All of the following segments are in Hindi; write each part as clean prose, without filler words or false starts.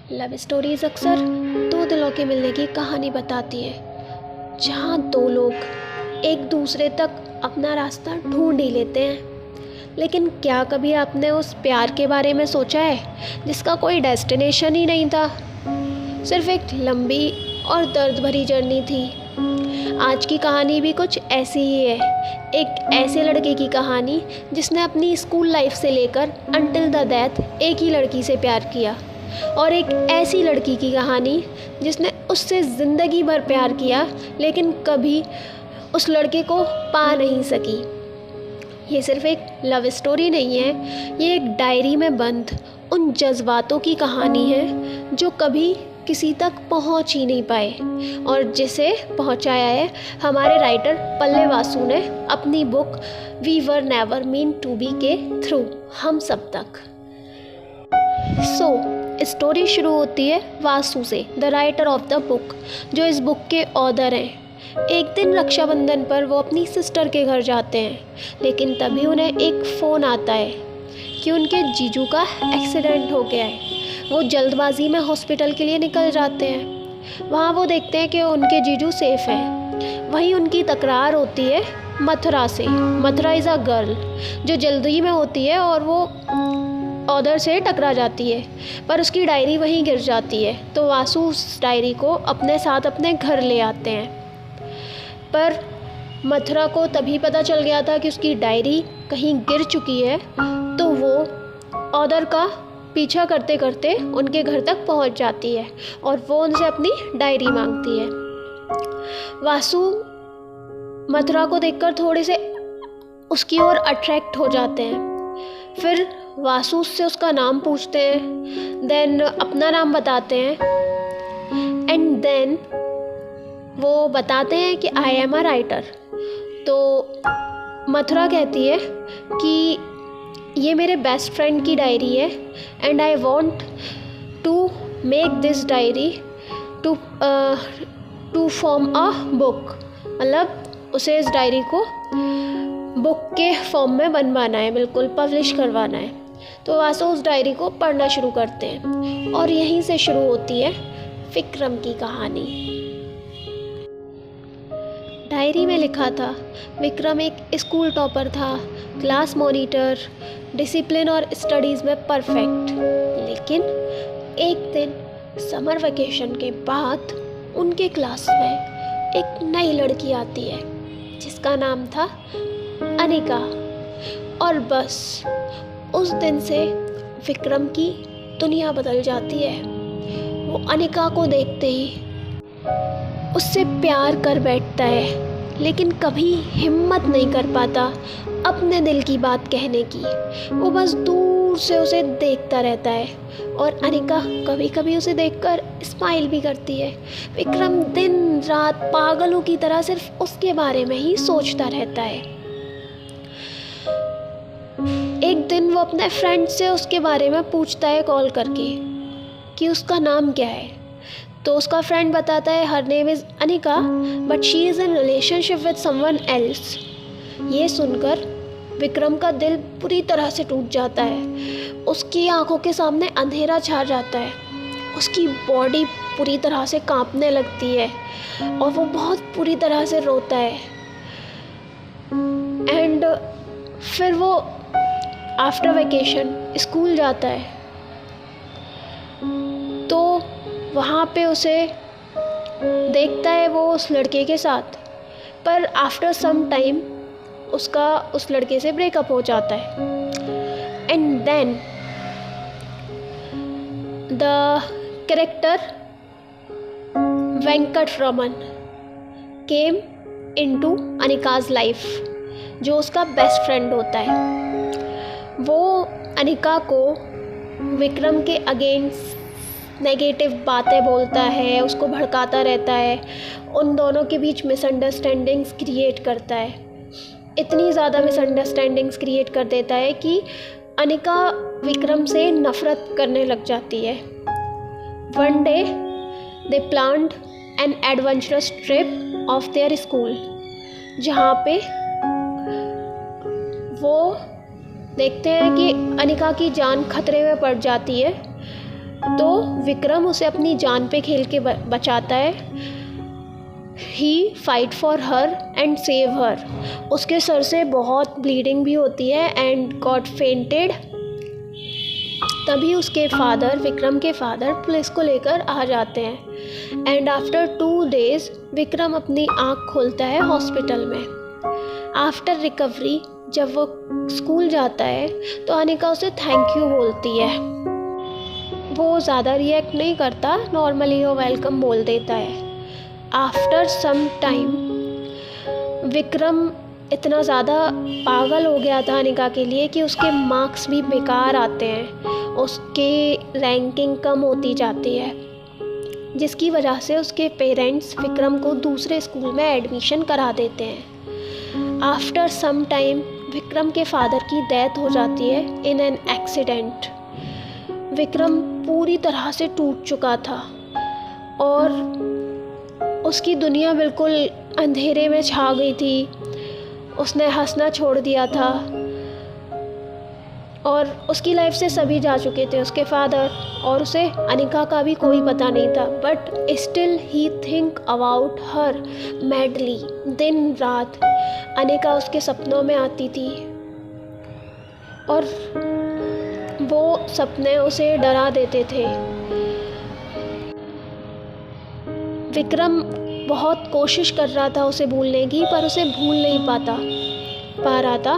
लव स्टोरीज अक्सर दो दिलों के मिलने की कहानी बताती है, जहाँ दो लोग एक दूसरे तक अपना रास्ता ढूंढ ही लेते हैं। लेकिन क्या कभी आपने उस प्यार के बारे में सोचा है जिसका कोई डेस्टिनेशन ही नहीं था, सिर्फ एक लंबी और दर्द भरी जर्नी थी। आज की कहानी भी कुछ ऐसी ही है, एक ऐसे लड़के की कहानी जिसने अपनी स्कूल लाइफ से लेकर अंटिल द डेथ एक ही लड़की से प्यार किया, और एक ऐसी लड़की की कहानी जिसने उससे ज़िंदगी भर प्यार किया लेकिन कभी उस लड़के को पा नहीं सकी। ये सिर्फ एक लव स्टोरी नहीं है, ये एक डायरी में बंद उन जज्बातों की कहानी है जो कभी किसी तक पहुंच ही नहीं पाए, और जिसे पहुंचाया है हमारे राइटर पल्ले वासु ने अपनी book we were never mean to be के थ्रू हम सब तक। स्टोरी शुरू होती है वासु से, the writer of the book, जो इस बुक के ऑथर हैं। एक दिन रक्षाबंधन पर वो अपनी सिस्टर के घर जाते हैं, लेकिन तभी उन्हें एक फ़ोन आता है कि उनके जीजू का एक्सीडेंट हो गया है। वो जल्दबाजी में हॉस्पिटल के लिए निकल जाते हैं। वहाँ वो देखते हैं कि उनके जीजू सेफ़ हैं। वहीं उनकी तकरार होती है मथुरा से। मथुरा इज़ अ गर्ल जो जल्दी में होती है और वो ऑथर से टकरा जाती है, पर उसकी डायरी वहीं गिर जाती है। तो वासु उस डायरी को अपने साथ अपने घर ले आते हैं, पर मथुरा को तभी पता चल गया था कि उसकी डायरी कहीं गिर चुकी है। तो वो ऑथर का पीछा करते करते उनके घर तक पहुंच जाती है और वो उनसे अपनी डायरी मांगती है। वासु मथुरा को देखकर थोड़े से उसकी ओर अट्रैक्ट हो जाते हैं। फिर वासु से उसका नाम पूछते हैं, देन अपना नाम बताते हैं, एंड देन वो बताते हैं कि आई एम अ राइटर। तो मथुरा कहती है कि ये मेरे बेस्ट फ्रेंड की डायरी है and I want to make this diary to form a book, मतलब उसे इस डायरी को बुक के फॉर्म में बनवाना है, बिल्कुल पब्लिश करवाना है। तो वासु उस डायरी को पढ़ना शुरू करते हैं और यहीं से शुरू होती है विक्रम की कहानी। डायरी में लिखा था विक्रम एक स्कूल टॉपर था, क्लास मॉनिटर, डिसिप्लिन और स्टडीज़ में परफेक्ट। लेकिन एक दिन समर वेकेशन के बाद उनके क्लास में एक नई लड़की आती है जिसका नाम था अनिका, और बस उस दिन से विक्रम की दुनिया बदल जाती है। वो अनिका को देखते ही उससे प्यार कर बैठता है, लेकिन कभी हिम्मत नहीं कर पाता अपने दिल की बात कहने की। वो बस दूर से उसे देखता रहता है और अनिका कभी कभी उसे देखकर स्माइल भी करती है। विक्रम दिन रात पागलों की तरह सिर्फ उसके बारे में ही सोचता रहता है। एक दिन वो अपने फ्रेंड से उसके बारे में पूछता है कॉल करके कि उसका नाम क्या है। तो उसका फ्रेंड बताता है her name is Anika but she is in relationship with someone else. ये सुनकर विक्रम का दिल पूरी तरह से टूट जाता है। उसकी आंखों के सामने अंधेरा छा जाता है, उसकी बॉडी पूरी तरह से कांपने लगती है और वो बहुत पूरी तरह से रोता है। एंड फिर वो आफ्टर वेकेशन स्कूल जाता है, तो वहाँ पे उसे देखता है वो उस लड़के के साथ, पर आफ्टर सम टाइम उसका उस लड़के से ब्रेकअप हो जाता है। And then the character Venkat Raman came into अनिका's लाइफ, जो उसका बेस्ट फ्रेंड होता है। वो अनिका को विक्रम के अगेंस्ट नेगेटिव बातें बोलता है, उसको भड़काता रहता है, उन दोनों के बीच मिसअंडरस्टैंडिंग्स क्रिएट करता है। इतनी ज़्यादा मिसअंडरस्टैंडिंग्स क्रिएट कर देता है कि अनिका विक्रम से नफ़रत करने लग जाती है। One day they planned N adventurous trip of their school, जहाँ पे वो देखते हैं कि अनिका की जान खतरे में पड़ जाती है तो विक्रम उसे अपनी जान पे खेल के बचाता है। He fight for her and save her. उसके सर से बहुत ब्लीडिंग भी होती है एंड गॉट फेंटेड। तभी उसके फादर, विक्रम के फादर, पुलिस को लेकर आ जाते हैं एंड आफ्टर 2 days विक्रम अपनी आँख खोलता है हॉस्पिटल में। आफ्टर रिकवरी जब वो स्कूल जाता है तो अनिका उसे थैंक यू बोलती है। वो ज़्यादा रिएक्ट नहीं करता, नॉर्मली वो वेलकम बोल देता है। आफ्टर सम टाइम विक्रम इतना ज़्यादा पागल हो गया था अनिका के लिए कि उसके मार्क्स भी बेकार आते हैं, उसकी रैंकिंग कम होती जाती है, जिसकी वजह से उसके पेरेंट्स विक्रम को दूसरे स्कूल में एडमिशन करा देते हैं। आफ्टर सम टाइम विक्रम के फादर की डेथ हो जाती है इन एन एक्सीडेंट। विक्रम पूरी तरह से टूट चुका था और उसकी दुनिया बिल्कुल अंधेरे में छा गई थी। उसने हंसना छोड़ दिया था और उसकी लाइफ से सभी जा चुके थे, उसके फादर, और उसे अनिका का भी कोई पता नहीं था। But still he think about her madly. दिन रात अनिका उसके सपनों में आती थी और वो सपने उसे डरा देते थे। विक्रम बहुत कोशिश कर रहा था उसे भूलने की, पर उसे भूल नहीं पा रहा था।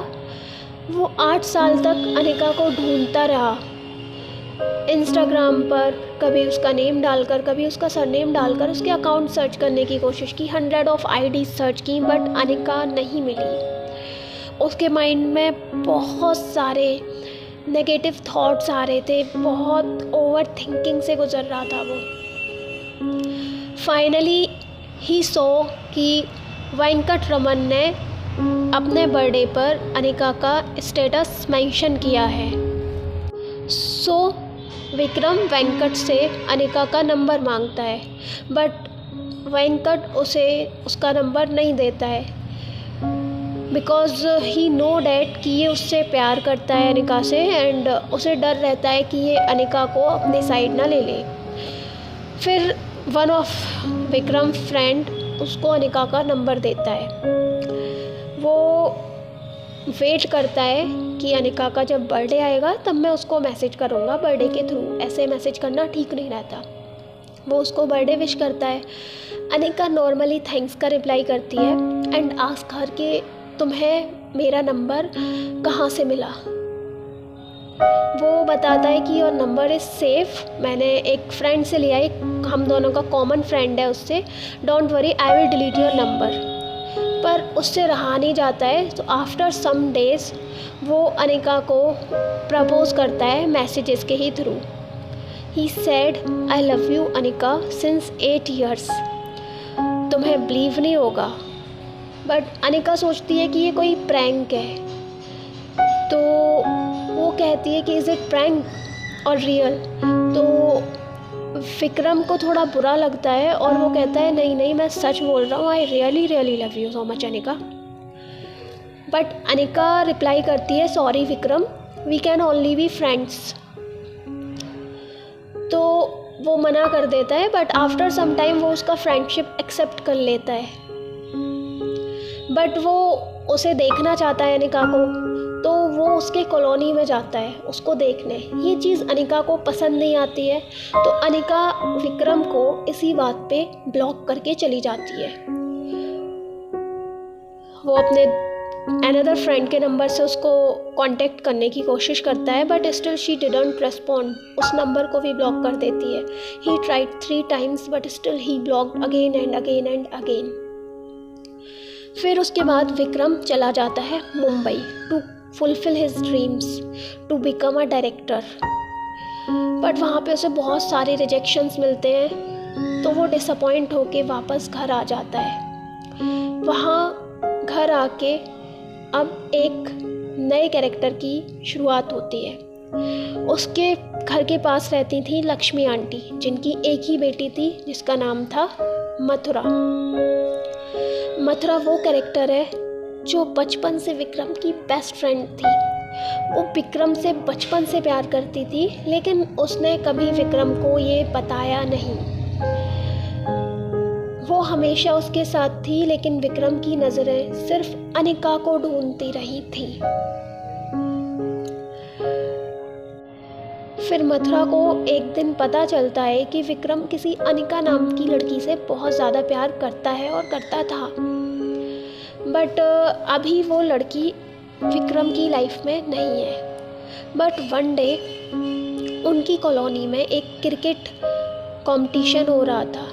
वो 8 साल तक अनिका को ढूंढता रहा इंस्टाग्राम पर, कभी उसका नेम डालकर, कभी उसका सरनेम डालकर उसके अकाउंट सर्च करने की कोशिश की, 100 ID सर्च की, बट अनिका नहीं मिली। उसके माइंड में बहुत सारे नेगेटिव थॉट्स आ रहे थे, बहुत ओवर थिंकिंग से गुजर रहा था वो। फाइनली ही सो कि वेंकट रमन ने अपने बर्थडे पर अनिका का स्टेटस मेंशन किया है। सो विक्रम वेंकट से अनिका का नंबर मांगता है, बट वेंकट उसे उसका नंबर नहीं देता है बिकॉज ही नो डैट कि ये उससे प्यार करता है अनिका से, एंड उसे डर रहता है कि ये अनिका को अपनी साइड ना ले ले। फिर वन ऑफ विक्रम फ्रेंड उसको अनिका का नंबर देता है। वो वेट करता है कि अनिका का जब बर्थडे आएगा तब मैं उसको मैसेज करूँगा बर्थडे के थ्रू, ऐसे मैसेज करना ठीक नहीं रहता। वो उसको बर्थडे विश करता है। अनिका नॉर्मली थैंक्स का रिप्लाई करती है एंड आस्क हर कि तुम्हें मेरा नंबर कहाँ से मिला। वो बताता है कि योर नंबर इज़ सेफ़, मैंने एक फ्रेंड से लिया है, हम दोनों का कॉमन फ्रेंड है उससे, don't worry I will delete your number. पर उससे रहा नहीं जाता है, तो आफ्टर सम डेज़ वो अनिका को प्रपोज करता है मैसेजेस के ही through. He said I love you Anika since 8 years। तुम्हें बिलीव नहीं होगा, बट अनिका सोचती है कि ये कोई प्रैंक है, तो वो कहती है कि इज़ इट प्रैंक और रियल। तो विक्रम को थोड़ा बुरा लगता है और वो कहता है नहीं नहीं मैं सच बोल रहा हूँ, I really love you so much Anika. But Anika reply करती है sorry Vikram, we can only be friends. तो वो मना कर देता है, बट आफ्टर सम टाइम वो उसका फ्रेंडशिप एक्सेप्ट कर लेता है। बट वो उसे देखना चाहता है अनिका को, तो वो उसके कॉलोनी में जाता है उसको देखने। ये चीज़ अनिका को पसंद नहीं आती है, तो अनिका विक्रम को इसी बात पे ब्लॉक करके चली जाती है। वो अपने अनदर फ्रेंड के नंबर से उसको कांटेक्ट करने की कोशिश करता है, but still she didn't respond, उस नंबर को भी ब्लॉक कर देती है। He tried 3 times but still he blocked again and again and again. फिर उसके बाद विक्रम चला जाता है Mumbai to fulfil his dreams to become a director. But वहाँ पे उसे बहुत सारे रिजेक्शंस मिलते हैं, तो वो डिसअपॉइंट होके वापस घर आ जाता है। वहाँ घर आके अब एक नए कैरेक्टर की शुरुआत होती है। उसके घर के पास रहती थी लक्ष्मी आंटी, जिनकी एक ही बेटी थी जिसका नाम था मथुरा। मथुरा वो कैरेक्टर है जो बचपन से विक्रम की बेस्ट फ्रेंड थी। वो विक्रम से बचपन से प्यार करती थी, लेकिन उसने कभी विक्रम को ये बताया नहीं। वो हमेशा उसके साथ थी, लेकिन विक्रम की नज़रें सिर्फ अनिका को ढूंढती रही थी। फिर मथुरा को एक दिन पता चलता है कि विक्रम किसी अनिका नाम की लड़की से बहुत ज़्यादा प्यार करता है और करता था, बट अभी वो लड़की विक्रम की लाइफ में नहीं है। बट वन डे उनकी कॉलोनी में एक क्रिकेट कंपटीशन हो रहा था।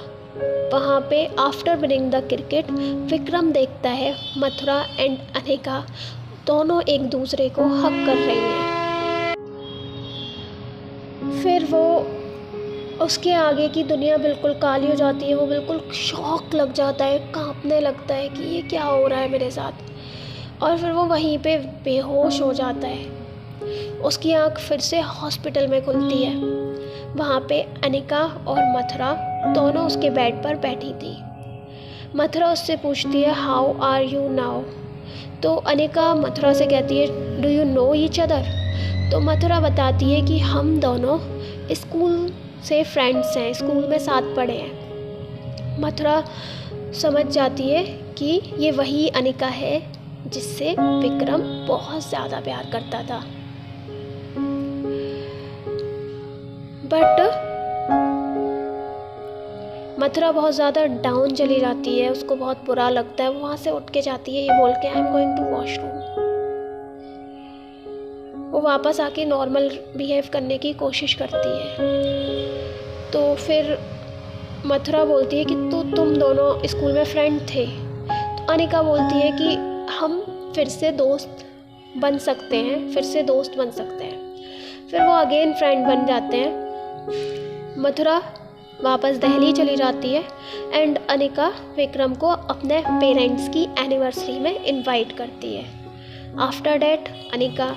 वहाँ पे after winning the cricket Vikram देखता है मथुरा एंड अनिका दोनों एक दूसरे को हग कर रही हैं। फिर वो उसके आगे की दुनिया बिल्कुल काली हो जाती है। वो बिल्कुल शॉक लग जाता है, कांपने लगता है कि ये क्या हो रहा है मेरे साथ। और फिर वो वहीं पे बेहोश हो जाता है। उसकी आंख फिर से हॉस्पिटल में खुलती है। वहाँ पे अनिका और मथुरा दोनों उसके बेड पर बैठी थी। मथुरा उससे पूछती है हाउ आर यू नाउ। तो अनिका मथुरा से कहती है do you know each other. तो मथुरा बताती है कि हम दोनों स्कूल से फ्रेंड्स हैं, स्कूल में साथ पढ़े हैं। मथुरा समझ जाती है कि ये वही अनिका है जिससे विक्रम बहुत ज़्यादा प्यार करता था। बट मथुरा बहुत ज़्यादा डाउन चली जाती है, उसको बहुत बुरा लगता है। वो वहाँ से उठ के जाती है ये बोल के I am going to washroom. वो वापस आके नॉर्मल बिहेव करने की कोशिश करती है। तो फिर मथुरा बोलती है कि तुम दोनों स्कूल में फ्रेंड थे। तो अनिका बोलती है कि हम फिर से दोस्त बन सकते हैं, फिर वो अगेन फ्रेंड बन जाते हैं। मथुरा वापस दिल्ली चली जाती है एंड अनिका विक्रम को अपने पेरेंट्स की एनिवर्सरी में इनवाइट करती है। आफ्टर डैट अनिका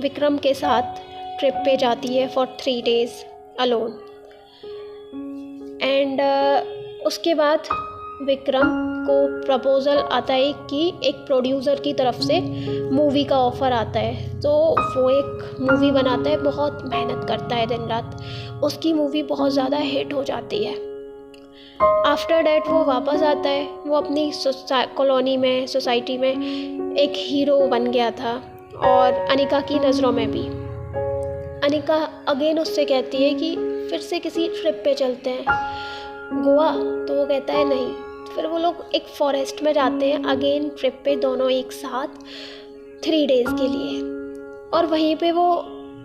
विक्रम के साथ ट्रिप पे जाती है फॉर 3 days अलोन। एंड उसके बाद विक्रम को प्रपोज़ल आता है कि एक प्रोड्यूसर की तरफ से मूवी का ऑफ़र आता है। तो वो एक मूवी बनाता है, बहुत मेहनत करता है दिन रात। उसकी मूवी बहुत ज़्यादा हिट हो जाती है। आफ्टर डैट वो वापस आता है। वो अपनी कॉलोनी में, सोसाइटी में एक हीरो बन गया था और अनिका की नज़रों में भी। अनिका अगेन उससे कहती है कि फिर से किसी ट्रिप पे चलते हैं, गोवा। तो वो कहता है नहीं। फिर वो लोग एक फॉरेस्ट में जाते हैं अगेन ट्रिप पे, दोनों एक साथ 3 days के लिए। और वहीं पे वो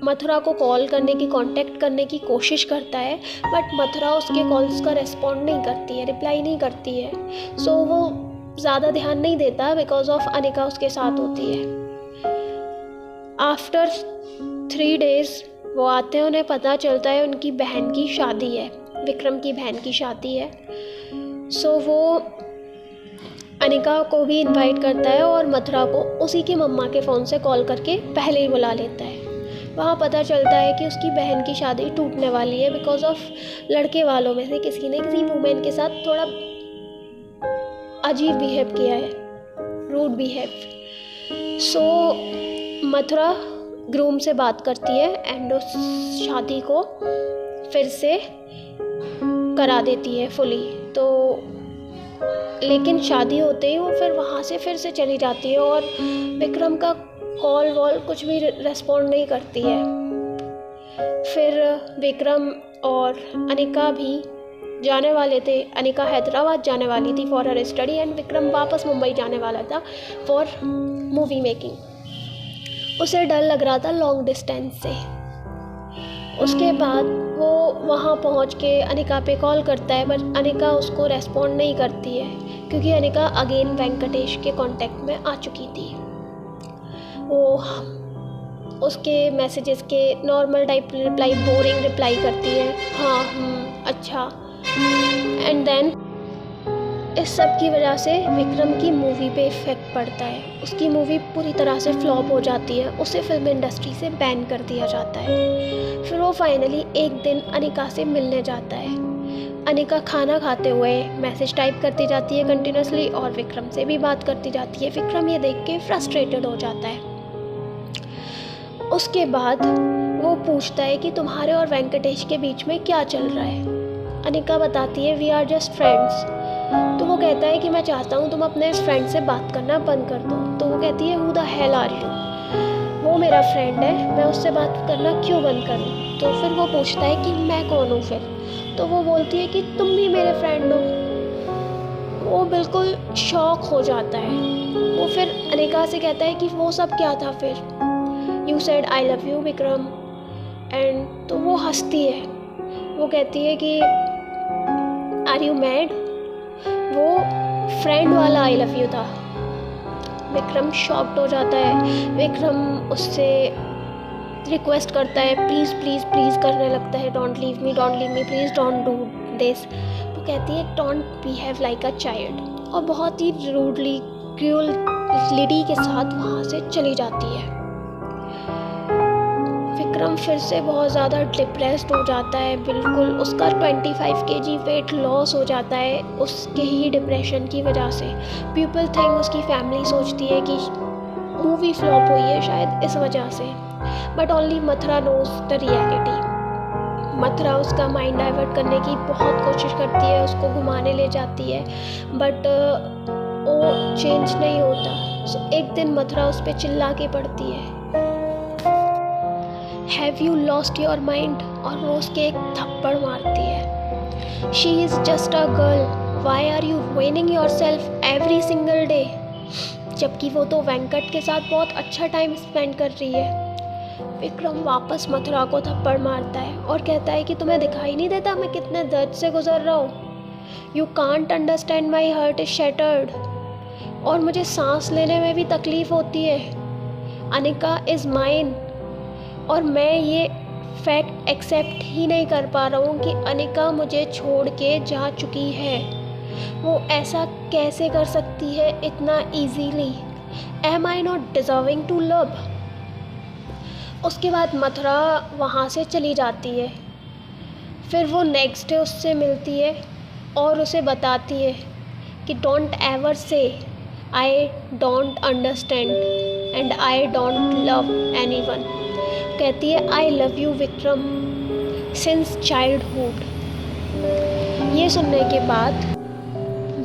मथुरा को कॉल करने की, कांटेक्ट करने की कोशिश करता है, बट मथुरा उसके कॉल्स का रिस्पॉन्ड नहीं करती है, रिप्लाई नहीं करती है। सो वो ज़्यादा ध्यान नहीं देता बिकॉज ऑफ अनिका उसके साथ होती है। आफ्टर 3 days वो आते हैं, उन्हें पता चलता है उनकी बहन की शादी है, विक्रम की बहन की शादी है। सो वो अनिका को भी इनवाइट करता है और मथुरा को उसी के मम्मा के फ़ोन से कॉल करके पहले ही बुला लेता है। वहाँ पता चलता है कि उसकी बहन की शादी टूटने वाली है बिकॉज ऑफ लड़के वालों में से किसी ने किसी वुमेन के साथ थोड़ा अजीब बिहेव किया है, रूड बिहेव। सो मथुरा ग्रूम से बात करती है एंड उस शादी को फिर से करा देती है फुली। तो लेकिन शादी होते ही वो फिर वहाँ से फिर से चली जाती है और विक्रम का कॉल वॉल कुछ भी रिस्पॉन्ड नहीं करती है। फिर विक्रम और अनिका भी जाने वाले थे। अनिका हैदराबाद जाने वाली थी for her study and Vikram वापस मुंबई जाने वाला था फॉर मूवी मेकिंग। उसे डर लग रहा था लॉन्ग डिस्टेंस से। उसके बाद वो वहाँ पहुँच के अनिका पे कॉल करता है, बट अनिका उसको रेस्पॉन्ड नहीं करती है क्योंकि अनिका अगेन वेंकटेश के कांटेक्ट में आ चुकी थी। वो उसके मैसेजेस के normal type reply, boring reply करती है, हाँ अच्छा। एंड देन इस सब की वजह से विक्रम की मूवी पे इफ़ेक्ट पड़ता है। उसकी मूवी पूरी तरह से फ्लॉप हो जाती है, उसे फिल्म इंडस्ट्री से बैन कर दिया जाता है। फिर वो फाइनली एक दिन अनिका से मिलने जाता है। अनिका खाना खाते हुए मैसेज टाइप करती जाती है कंटिन्यूसली और विक्रम से भी बात करती जाती है। विक्रम ये देख के फ्रस्ट्रेटेड हो जाता है। उसके बाद वो पूछता है कि तुम्हारे और वेंकटेश के बीच में क्या चल रहा है। अनिका बताती है वी आर जस्ट फ्रेंड्स। तो वो कहता है कि मैं चाहता हूँ तुम अपने इस फ्रेंड से बात करना बंद कर दो। तो वो कहती है who the hell are you, वो मेरा फ्रेंड है, मैं उससे बात करना क्यों बंद करूँ। तो फिर वो पूछता है कि मैं कौन हूँ फिर। तो वो बोलती है कि तुम भी मेरे फ्रेंड हो। वो बिल्कुल शॉक हो जाता है। वो फिर अनिका से कहता है कि वो सब क्या था फिर, you said I love you Vikram and. तो वो हंसती है, वो कहती है कि आर यू मैड, वो फ्रेंड वाला आई लव यू था। विक्रम शॉक्ड हो जाता है। विक्रम उससे रिक्वेस्ट करता है प्लीज़ प्लीज़ प्लीज़ करने लगता है, don't leave me please don't do this. वो कहती है don't behave like a child, और बहुत ही रूडली क्रूअलिटी के साथ वहाँ से चली जाती है। विक्रम फिर से बहुत ज़्यादा डिप्रेस्ड हो जाता है, बिल्कुल उसका 25 kg वेट लॉस हो जाता है उसके ही डिप्रेशन की वजह से। पीपल थिंक, उसकी फैमिली सोचती है कि मूवी फ्लॉप हुई है शायद इस वजह से, but only Mathura knows the reality. Mathura उसका माइंड डाइवर्ट करने की बहुत कोशिश करती है, उसको घुमाने ले जाती है, बट वो चेंज नहीं होता। सो एक दिन मथुरा उस पर चिल्ला के पड़ती है have you lost your mind, और वो उसके एक थप्पड़ मारती है। She is just a girl, why are you ruining yourself every single day. जबकि वो तो वेंकट के साथ बहुत अच्छा टाइम स्पेंड कर रही है। विक्रम वापस मथुरा को थप्पड़ मारता है और कहता है कि तुम्हें दिखाई नहीं देता मैं कितने दर्द से गुजर रहा हूँ। You can't understand my heart is shattered, और मुझे सांस लेने में भी तकलीफ़ होती है। अनिका इज़ माइन, और मैं ये फैक्ट एक्सेप्ट ही नहीं कर पा रहा हूँ कि अनिका मुझे छोड़ के जा चुकी है। वो ऐसा कैसे कर सकती है इतना easily. Am I not deserving to love. उसके बाद मथुरा वहाँ से चली जाती है। फिर वो नेक्स्ट डे उससे मिलती है और उसे बताती है कि डोंट एवर से I don't understand and I don't love anyone. कहती है आई love you Vikram since childhood. ये सुनने के बाद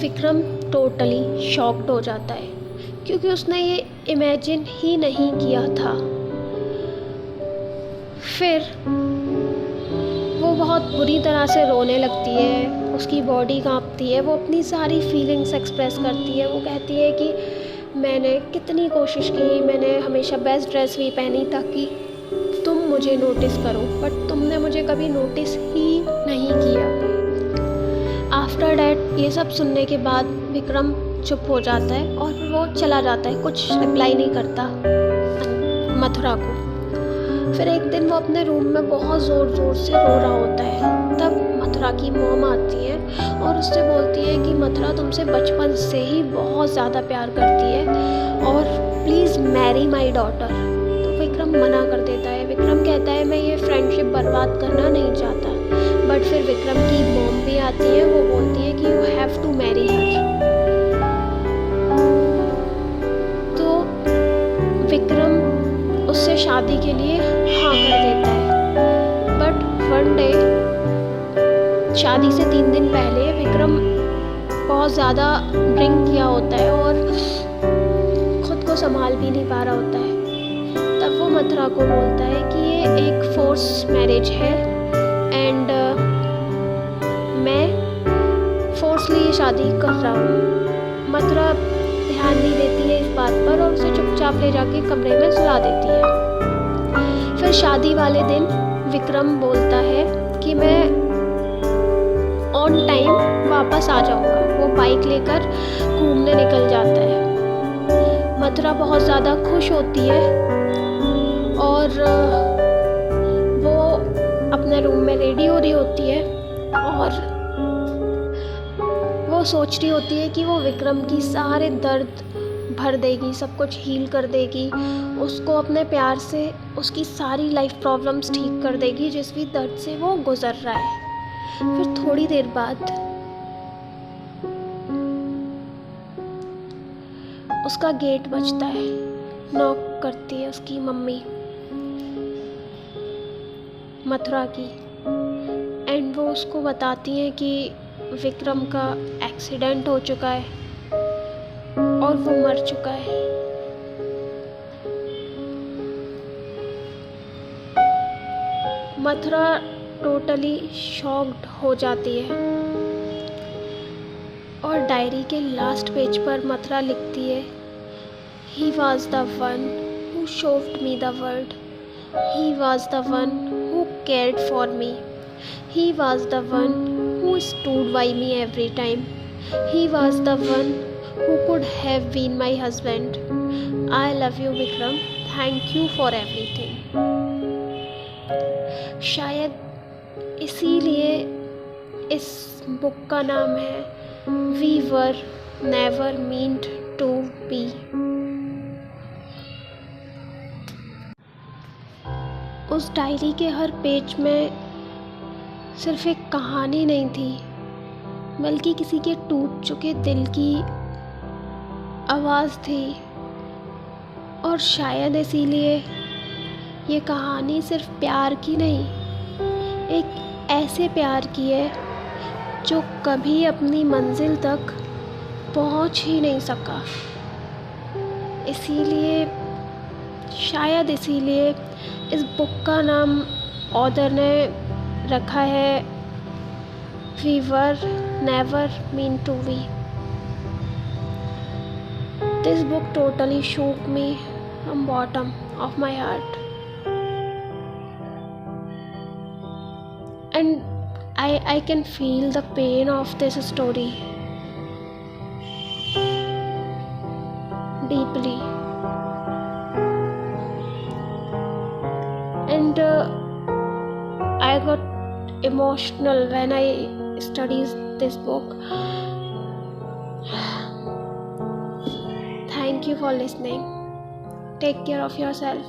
विक्रम टोटली शॉक्ड हो जाता है, क्योंकि उसने ये इमेजिन ही नहीं किया था। फिर वो बहुत बुरी तरह से रोने लगती है, उसकी बॉडी कांपती है, वो अपनी सारी फीलिंग्स एक्सप्रेस करती है। वो कहती है कि मैंने कितनी कोशिश की, मैंने हमेशा बेस्ट ड्रेस भी पहनी ताकि तुम मुझे नोटिस करो, बट तुमने मुझे कभी नोटिस ही नहीं किया। आफ्टर डैट ये सब सुनने के बाद विक्रम चुप हो जाता है और वो चला जाता है, कुछ रिप्लाई नहीं करता मथुरा को। फिर एक दिन वो अपने रूम में बहुत ज़ोर ज़ोर से रो रहा होता है। तब मथुरा की मॉम आती है और उससे बोलती है कि मथुरा तुमसे बचपन से ही बहुत ज़्यादा प्यार करती है और प्लीज़ मैरी माई डॉटर। तो विक्रम मना कर देता है। विक्रम कहता है मैं ये फ्रेंडशिप बर्बाद करना नहीं चाहता, बट फिर विक्रम की मॉम भी आती है, वो बोलती है कि you have to marry her. तो विक्रम उससे शादी के लिए हाँ कर देता है। बट वन डे, शादी से 3 दिन पहले, विक्रम बहुत ज़्यादा ड्रिंक किया होता है और खुद को संभाल भी नहीं पा रहा होता है। तब वो मथुरा को बोलता है कि ये एक फोर्स मैरिज है एंड मैं फोर्सली ये शादी कर रहा हूँ। मथुरा ध्यान नहीं देती है इस बात पर और उसे चुपचाप ले जाके कमरे में सुला देती है। फिर शादी वाले दिन विक्रम बोलता है कि मैं ऑन टाइम वापस आ जाऊँगा। वो बाइक लेकर घूमने निकल जाता है। मथुरा बहुत ज़्यादा खुश होती है और वो अपने रूम में रेडी हो रही होती है और वो सोच रही होती है कि वो विक्रम की सारे दर्द भर देगी, सब कुछ हील कर देगी, उसको अपने प्यार से उसकी सारी लाइफ प्रॉब्लम्स ठीक कर देगी जिस भी दर्द से वो गुजर रहा है। फिर थोड़ी देर बाद उसका गेट बजता है, नॉक करती है उसकी मम्मी। मथुरा की, एंड वो उसको बताती हैं कि विक्रम का एक्सीडेंट हो चुका है और वो मर चुका है। मथुरा टोटली शॉक्ड हो जाती है और डायरी के लास्ट पेज पर मथुरा लिखती है, he was the one who showed me the world, he was the one who cared for me, he was the one who stood by me every time, he was the one who could have been my husband. I love you Vikram, thank you for everything. शायद इसीलिए इस बुक का नाम है we were never meant to be. उस डायरी के हर पेज में सिर्फ एक कहानी नहीं थी, बल्कि किसी के टूट चुके दिल की आवाज़ थी। और शायद इसीलिए ये कहानी सिर्फ प्यार की नहीं, एक ऐसे प्यार की है जो कभी अपनी मंजिल तक पहुंच ही नहीं सका। इसीलिए शायद इसीलिए इस बुक का नाम ऑथर ने रखा है we were never mean to be. This book totally shook me from bottom of my heart, and I can feel the pain of this story deeply, and I got emotional when I studied this book. Thank you for listening. Take care of yourself.